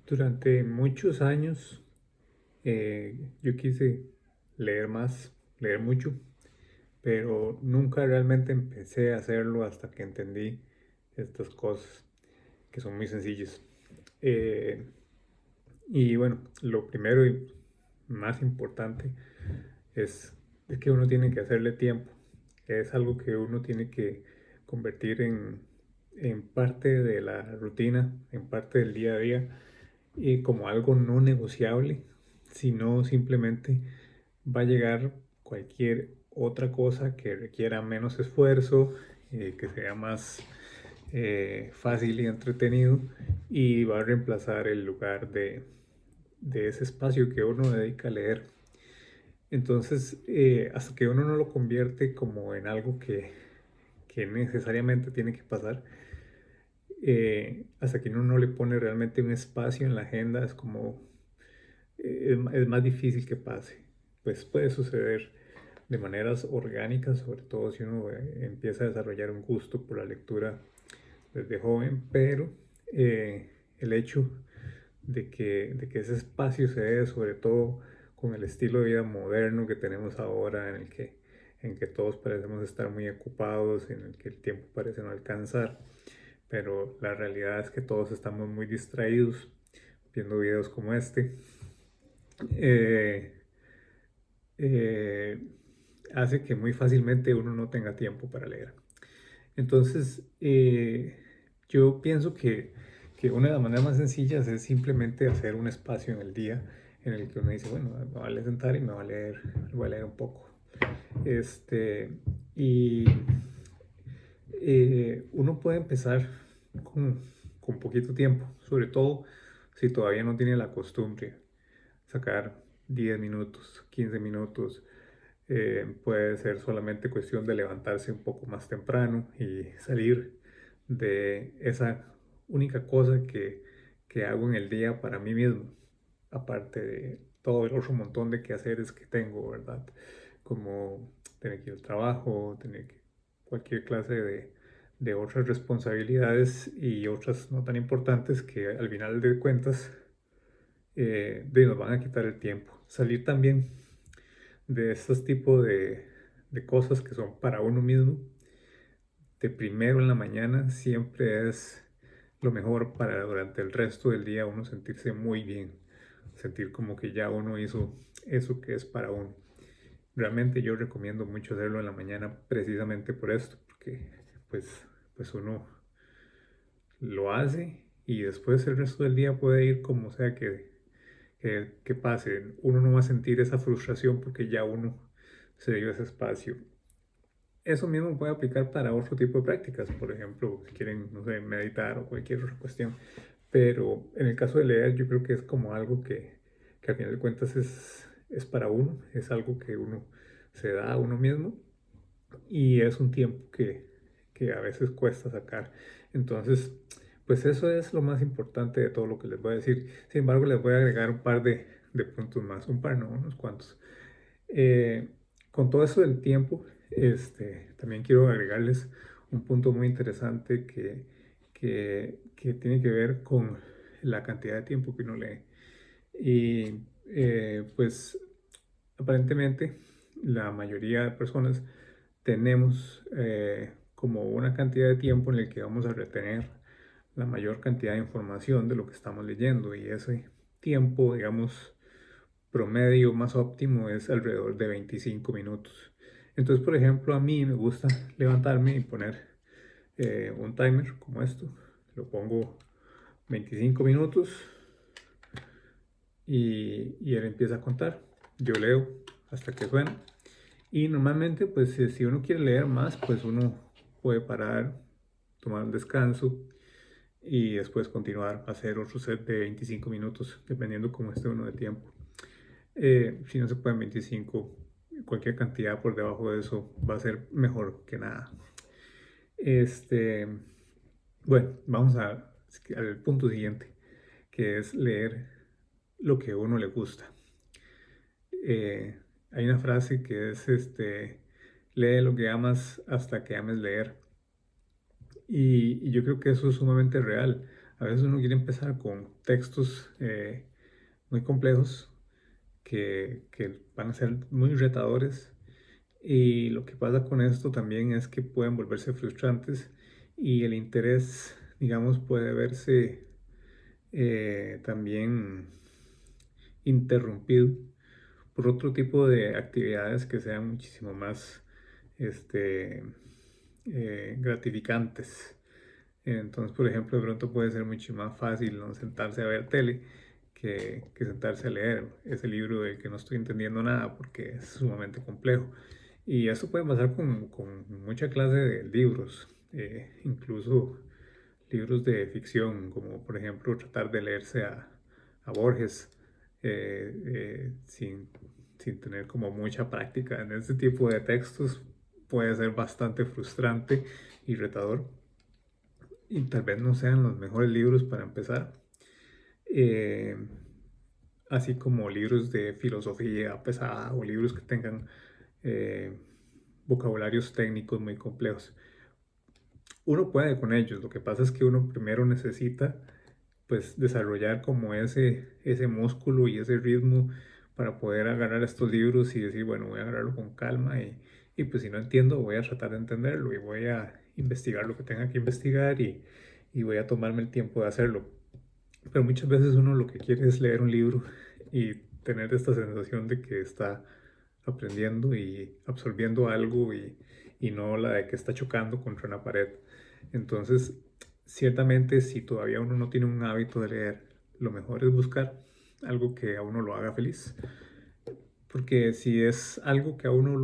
Durante muchos años yo quise leer más, leer mucho, pero nunca realmente empecé a hacerlo hasta que entendí estas cosas que son muy sencillas. Eh, y bueno, lo primero y más importante es, es que uno tiene que hacerle tiempo. Es algo que uno tiene que convertir en parte de la rutina, en parte del día a día como algo no negociable, sino simplemente va a llegar cualquier otra cosa que requiera menos esfuerzo, que sea más fácil y entretenido y va a reemplazar el lugar de ese espacio que uno dedica a leer. Entonces, hasta que uno no lo convierte como en algo que necesariamente tiene que pasar, hasta que uno no le pone realmente un espacio en la agenda, es como es más difícil que pase. Pues puede suceder de maneras orgánicas, sobre todo si uno empieza a desarrollar un gusto por la lectura desde joven, pero el hecho de que ese espacio se dé, sobre todo con el estilo de vida moderno que tenemos ahora, en que todos parecemos estar muy ocupados, en el que el tiempo parece no alcanzar, pero la realidad es que todos estamos muy distraídos viendo videos como este. eh, eh, Hace que muy fácilmente uno no tenga tiempo para leer. Entonces, yo pienso que una de las maneras más sencillas es simplemente hacer un espacio en el día en el que uno dice, bueno, me vale sentar y voy a leer un poco. Este, y Uno puede empezar con poquito tiempo, sobre todo si todavía no tiene la costumbre, sacar 10 minutos, 15 minutos. Puede ser solamente cuestión de levantarse un poco más temprano y salir de esa única cosa que hago en el día para mí mismo, aparte de todo el otro montón de quehaceres que tengo, ¿verdad? Como tener que ir al trabajo, tener que cualquier clase de otras responsabilidades y otras no tan importantes que al final de cuentas nos van a quitar el tiempo. Salir también de estos tipos de cosas que son para uno mismo, de primero en la mañana, siempre es lo mejor para durante el resto del día uno sentirse muy bien, sentir como que ya uno hizo eso que es para uno. Realmente yo recomiendo mucho hacerlo en la mañana precisamente por esto, porque pues uno lo hace y después el resto del día puede ir como sea que pase. Uno no va a sentir esa frustración porque ya uno se dio ese espacio. Eso mismo puede aplicar para otro tipo de prácticas, por ejemplo, si quieren, no sé, meditar o cualquier otra cuestión. Pero en el caso de leer, yo creo que es como algo que al final de cuentas es para uno, es algo que uno se da a uno mismo y es un tiempo que a veces cuesta sacar. Entonces, pues eso es lo más importante de todo lo que les voy a decir. Sin embargo, les voy a agregar un par de puntos más, un par, no, unos cuantos. Eh, con todo eso del tiempo, también quiero agregarles un punto muy interesante que tiene que ver con la cantidad de tiempo que uno lee. Y pues aparentemente la mayoría de personas tenemos como una cantidad de tiempo en el que vamos a retener la mayor cantidad de información de lo que estamos leyendo y ese tiempo, digamos, promedio más óptimo es alrededor de 25 minutos. Entonces, por ejemplo, a mí me gusta levantarme y poner un timer como esto. Lo pongo 25 minutos y él empieza a contar. Yo leo hasta que suena. Y normalmente, pues si uno quiere leer más, pues uno puede parar, tomar un descanso y después continuar a hacer otro set de 25 minutos, dependiendo cómo esté uno de tiempo. Si no se pueden 25, cualquier cantidad por debajo de eso va a ser mejor que nada. Este, bueno, vamos al punto siguiente, que es leer lo que a uno le gusta. Hay una frase que es, lee lo que amas hasta que ames leer. Y yo creo que eso es sumamente real. A veces uno quiere empezar con textos muy complejos que van a ser muy retadores, y lo que pasa con esto también es que pueden volverse frustrantes y el interés, digamos, puede verse también interrumpido por otro tipo de actividades que sean muchísimo más este, gratificantes. Entonces, por ejemplo, de pronto puede ser mucho más fácil, ¿no?, sentarse a ver tele que sentarse a leer ese libro del que no estoy entendiendo nada porque es sumamente complejo. Y eso puede pasar con mucha clase de libros, incluso libros de ficción, como por ejemplo tratar de leerse a Borges sin tener como mucha práctica en este tipo de textos. Puede ser bastante frustrante y retador, y tal vez no sean los mejores libros para empezar. Eh, Así como libros de filosofía pesada o libros que tengan eh, vocabularios técnicos muy complejos. Uno puede con ellos, lo que pasa es que uno primero necesita pues desarrollar como ese músculo y ese ritmo para poder agarrar estos libros y decir, bueno, voy a agarrarlo con calma, y pues si no entiendo voy a tratar de entenderlo y voy a investigar lo que tenga que investigar, y voy a tomarme el tiempo de hacerlo. Pero muchas veces uno lo que quiere es leer un libro y tener esta sensación de que está aprendiendo y absorbiendo algo, y no la de que está chocando contra una pared. Entonces, ciertamente, si todavía uno no tiene un hábito de leer, lo mejor es buscar algo que a uno lo haga feliz. Porque si es algo que a uno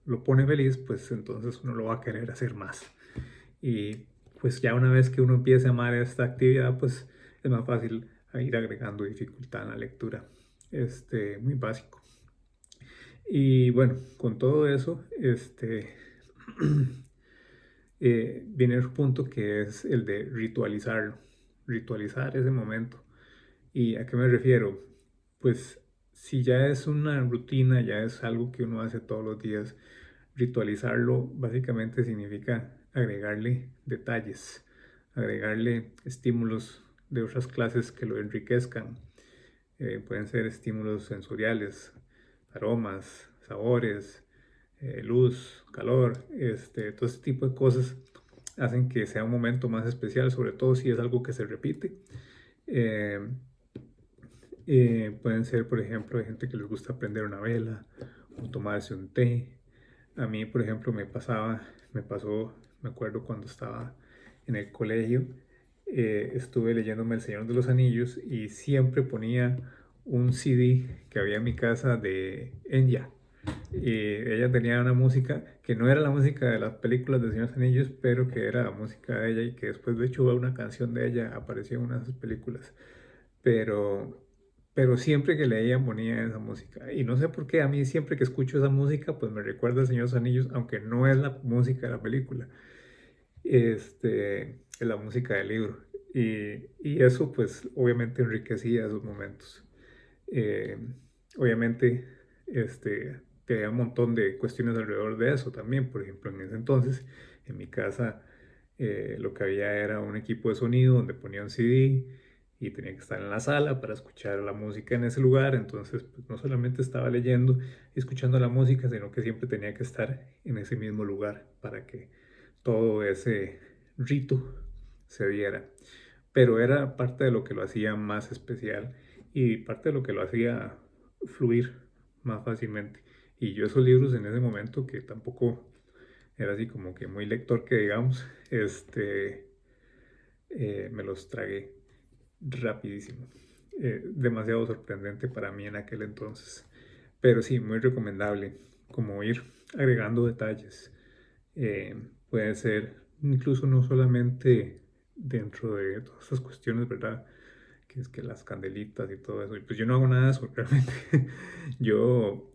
lo pone feliz, pues entonces uno lo va a querer hacer más. Y pues ya una vez que uno empiece a amar esta actividad, pues es más fácil ir agregando dificultad en la lectura. Muy básico. Y bueno, con todo eso, viene el punto que es el de ritualizarlo, ritualizar ese momento. ¿Y a qué me refiero? Pues si ya es una rutina, ya es algo que uno hace todos los días, ritualizarlo básicamente significa agregarle detalles, agregarle estímulos de otras clases que lo enriquezcan. Pueden ser estímulos sensoriales, aromas, sabores, luz, calor, todo este tipo de cosas hacen que sea un momento más especial, sobre todo si es algo que se repite. Eh, Pueden ser, por ejemplo, hay gente que les gusta prender una vela o tomarse un té. A mí, por ejemplo, me pasó, me acuerdo cuando estaba en el colegio, estuve leyéndome El Señor de los Anillos y siempre ponía un CD que había en mi casa de Enya. Y ella tenía una música que no era la música de las películas de Señor de los Anillos, pero que era la música de ella, y que después, de hecho, una canción de ella apareció en una de esas películas. Pero, pero siempre que leía ponía esa música. Y no sé por qué, a mí siempre que escucho esa música, pues me recuerda al Señor de los Anillos, aunque no es la música de la película. Es la música del libro. Y eso, pues, obviamente enriquecía esos momentos. Eh, Obviamente, que había un montón de cuestiones alrededor de eso también. Por ejemplo, en ese entonces, en mi casa, lo que había era un equipo de sonido donde ponía un CD y tenía que estar en la sala para escuchar la música en ese lugar. Entonces, pues, no solamente estaba leyendo y escuchando la música, sino que siempre tenía que estar en ese mismo lugar para que todo ese rito se diera. Pero era parte de lo que lo hacía más especial y parte de lo que lo hacía fluir más fácilmente. Y yo esos libros en ese momento, que tampoco era así como que muy lector que digamos, me los tragué rapidísimo. Demasiado sorprendente para mí en aquel entonces. Pero sí, muy recomendable, como ir agregando detalles. Puede ser incluso no solamente dentro de todas estas cuestiones, ¿verdad? Que es que las candelitas y todo eso. Y pues yo no hago nada de eso, realmente. Yo,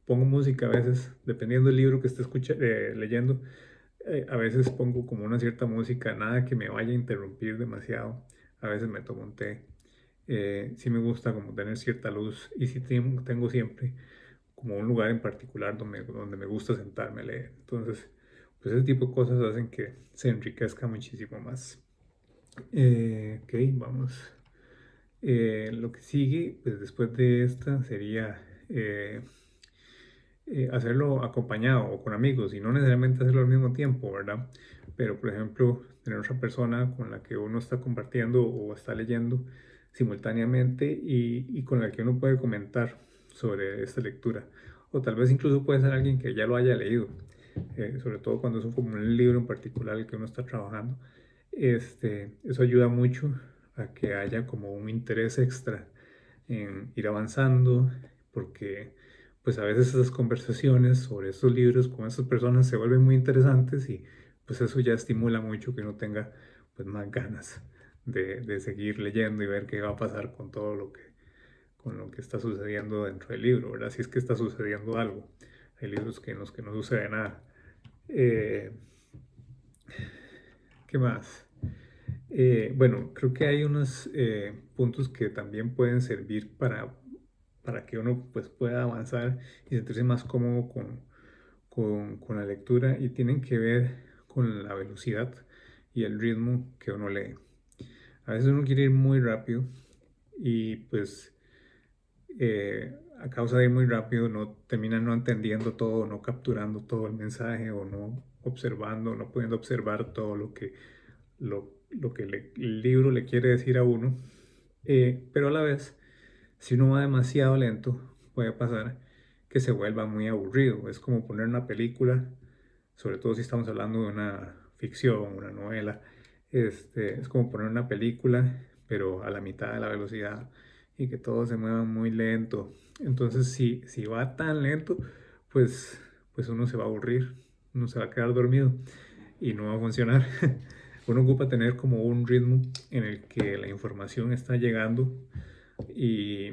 pongo música a veces, dependiendo del libro que esté leyendo. A veces pongo como una cierta música, nada que me vaya a interrumpir demasiado. A veces me tomo un té. Sí me gusta como tener cierta luz, y sí tengo siempre como un lugar en particular donde me gusta sentarme a leer. Entonces, pues ese tipo de cosas hacen que se enriquezca muchísimo más. Ok, vamos. Lo que sigue, pues después de esta sería eh, hacerlo acompañado o con amigos y no necesariamente hacerlo al mismo tiempo, ¿verdad? Pero, por ejemplo, tener otra persona con la que uno está compartiendo o está leyendo simultáneamente y con la que uno puede comentar sobre esta lectura. O tal vez incluso puede ser alguien que ya lo haya leído, sobre todo cuando es como un libro en particular el que uno está trabajando. Eso ayuda mucho a que haya como un interés extra en ir avanzando, porque pues a veces esas conversaciones sobre estos libros con esas personas se vuelven muy interesantes y pues eso ya estimula mucho que uno tenga pues más ganas de seguir leyendo y ver qué va a pasar con todo con lo que está sucediendo dentro del libro, ¿verdad? Si es que está sucediendo algo. Hay libros en los que no sucede nada. Eh, ¿Qué más? Bueno, creo que hay unos puntos que también pueden servir para que uno pues, pueda avanzar y sentirse más cómodo con la lectura y tienen que ver con la velocidad y el ritmo que uno lee. A veces uno quiere ir muy rápido y pues a causa de ir muy rápido no termina no entendiendo todo, no capturando todo el mensaje o no observando, no pudiendo observar todo lo que el libro le quiere decir a uno. Pero a la vez, si uno va demasiado lento, puede pasar que se vuelva muy aburrido. Es como poner una película, sobre todo si estamos hablando de una ficción, una novela. Es como poner una película, pero a la mitad de la velocidad y que todo se mueva muy lento. Entonces, si va tan lento, pues uno se va a aburrir, uno se va a quedar dormido y no va a funcionar. Uno ocupa tener como un ritmo en el que la información está llegando y,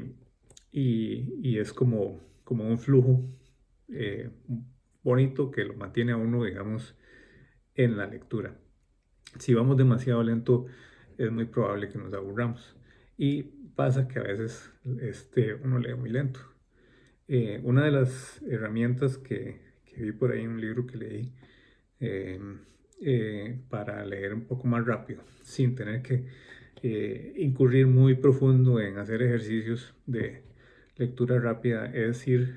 y es como un flujo eh, bonito que lo mantiene a uno, digamos, en la lectura. Si vamos demasiado lento, es muy probable que nos aburramos. Y pasa que a veces uno lee muy lento. Una de las herramientas que vi por ahí en un libro que leí eh, para leer un poco más rápido, sin tener que incurrir muy profundo en hacer ejercicios de lectura rápida, es ir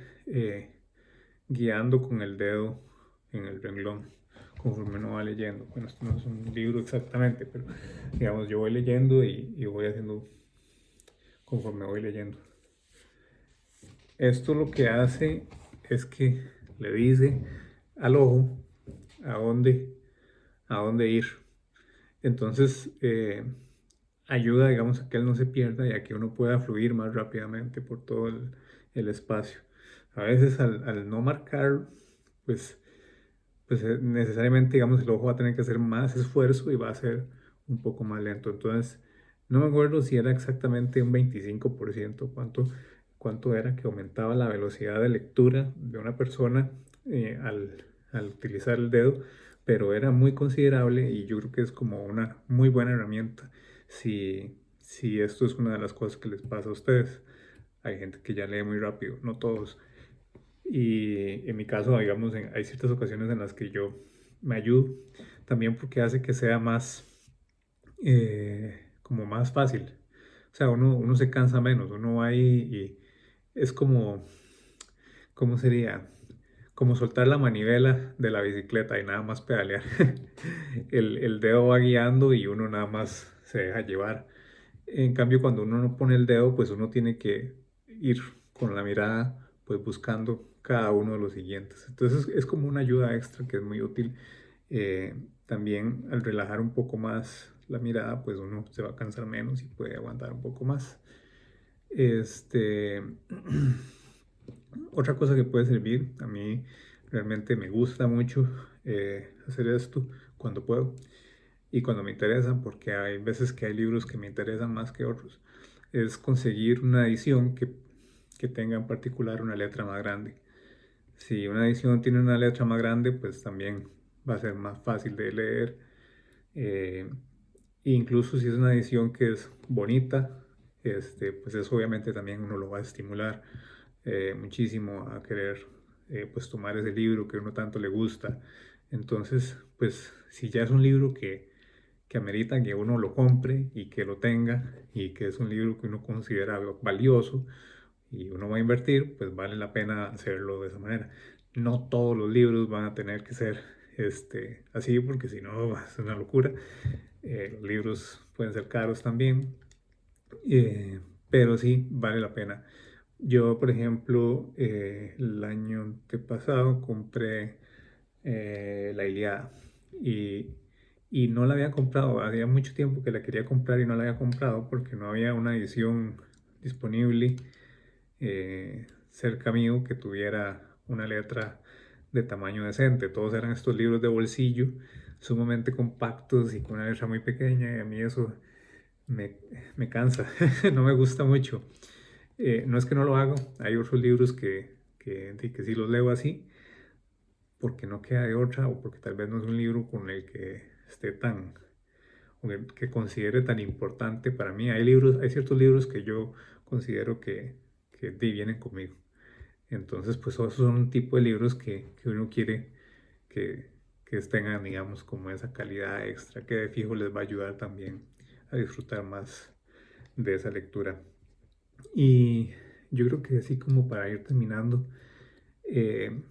guiando con el dedo en el renglón conforme uno va leyendo. Bueno, esto no es un libro exactamente, pero digamos, yo voy leyendo y voy haciendo conforme voy leyendo. Esto lo que hace es que le dice al ojo a a dónde ir. Entonces, ayuda, digamos, a que él no se pierda y a que uno pueda fluir más rápidamente por todo el espacio. A veces al no marcar, pues, necesariamente, digamos, el ojo va a tener que hacer más esfuerzo y va a ser un poco más lento. Entonces, no me acuerdo si era exactamente un 25%, cuánto era que aumentaba la velocidad de lectura de una persona al utilizar el dedo, pero era muy considerable y yo creo que es como una muy buena herramienta si esto es una de las cosas que les pasa a ustedes. Hay gente que ya lee muy rápido, no todos. Y en mi caso, digamos, hay ciertas ocasiones en las que yo me ayudo, también porque hace que sea más, como más fácil. O sea, uno se cansa menos, uno va ahí y es como, ¿cómo sería? Como soltar la manivela de la bicicleta y nada más pedalear. El dedo va guiando y uno nada más se deja llevar. En cambio, cuando uno no pone el dedo, pues uno tiene que ir con la mirada, pues buscando cada uno de los siguientes. Entonces es como una ayuda extra que es muy útil. También al relajar un poco más la mirada, pues uno se va a cansar menos y puede aguantar un poco más. Este, Otra cosa que puede servir, a mí realmente me gusta mucho hacer esto cuando puedo y cuando me interesa, porque hay veces que hay libros que me interesan más que otros, es conseguir una edición que tenga en particular una letra más grande. Si una edición tiene una letra más grande, pues también va a ser más fácil de leer. eh, Incluso si es una edición que es bonita, pues eso obviamente también uno lo va a estimular muchísimo a querer pues tomar ese libro que uno tanto le gusta. Entonces, pues si ya es un libro que ameritan que uno lo compre y que lo tenga y que es un libro que uno considera valioso y uno va a invertir, pues vale la pena hacerlo de esa manera. No todos los libros van a tener que ser así, porque si no es una locura. Los libros pueden ser caros también, eh, pero sí vale la pena. Yo, por ejemplo, el año antepasado compré La Ilíada y, y no la había comprado. Había mucho tiempo que la quería comprar y no la había comprado porque no había una edición disponible cerca mío que tuviera una letra de tamaño decente. Todos eran estos libros de bolsillo sumamente compactos y con una letra muy pequeña y a mí eso me, me cansa, no me gusta mucho. No es que no lo hago, hay otros libros que sí los leo así, porque no queda de otra o porque tal vez no es un libro con el que esté tan, o que considere tan importante para mí. Hay ciertos libros que yo considero que vienen conmigo. Entonces, pues esos son un tipo de libros que uno quiere que, que tengan, digamos, como esa calidad extra que de fijo les va a ayudar también a disfrutar más de esa lectura. Y yo creo que así como para ir terminando, eh,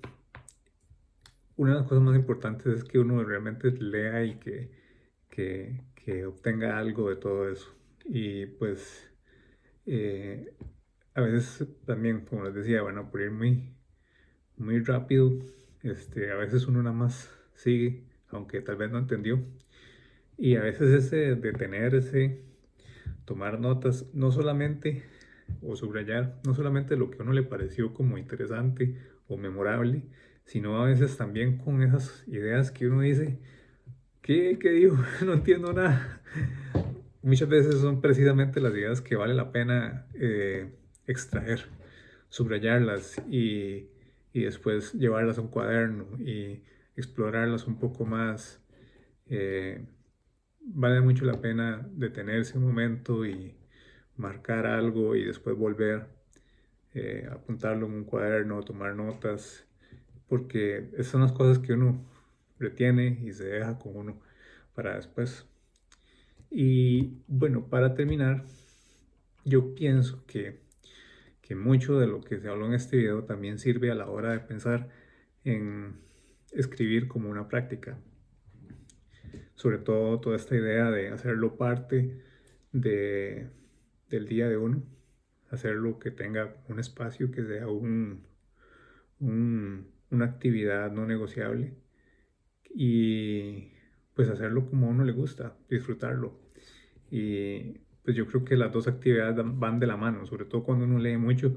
una de las cosas más importantes es que uno realmente lea y que obtenga algo de todo eso. Y pues eh, a veces también, como les decía, bueno, por ir muy rápido, a veces uno nada más sigue, aunque tal vez no entendió. Y a veces ese detenerse, tomar notas, no solamente, o subrayar, no solamente lo que a uno le pareció como interesante o memorable, sino a veces también con esas ideas que uno dice, ¿qué digo? No entiendo nada. Muchas veces son precisamente las ideas que vale la pena extraer, subrayarlas y después llevarlas a un cuaderno y explorarlas un poco más. Eh, Vale mucho la pena detenerse un momento y marcar algo y después volver, apuntarlo en un cuaderno, tomar notas, porque esas son las cosas que uno retiene y se deja con uno para después. Y bueno, para terminar, yo pienso que mucho de lo que se habló en este video también sirve a la hora de pensar en escribir como una práctica. Sobre todo toda esta idea de hacerlo parte de, del día de uno, hacerlo que tenga un espacio, que sea una actividad no negociable y pues hacerlo como a uno le gusta, disfrutarlo. Y pues yo creo que las dos actividades van de la mano, sobre todo cuando uno lee mucho,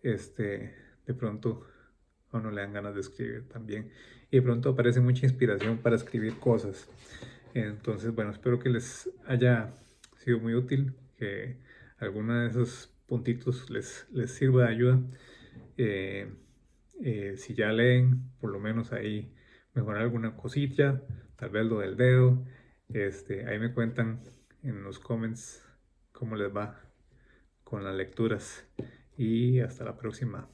de pronto a uno le dan ganas de escribir también. Y de pronto aparece mucha inspiración para escribir cosas. Entonces, bueno, espero que les haya sido muy útil, que alguno de esos puntitos les sirva de ayuda. Eh, si ya leen, por lo menos ahí mejorar alguna cosilla, tal vez lo del dedo. Ahí me cuentan en los comments cómo les va con las lecturas. Y hasta la próxima.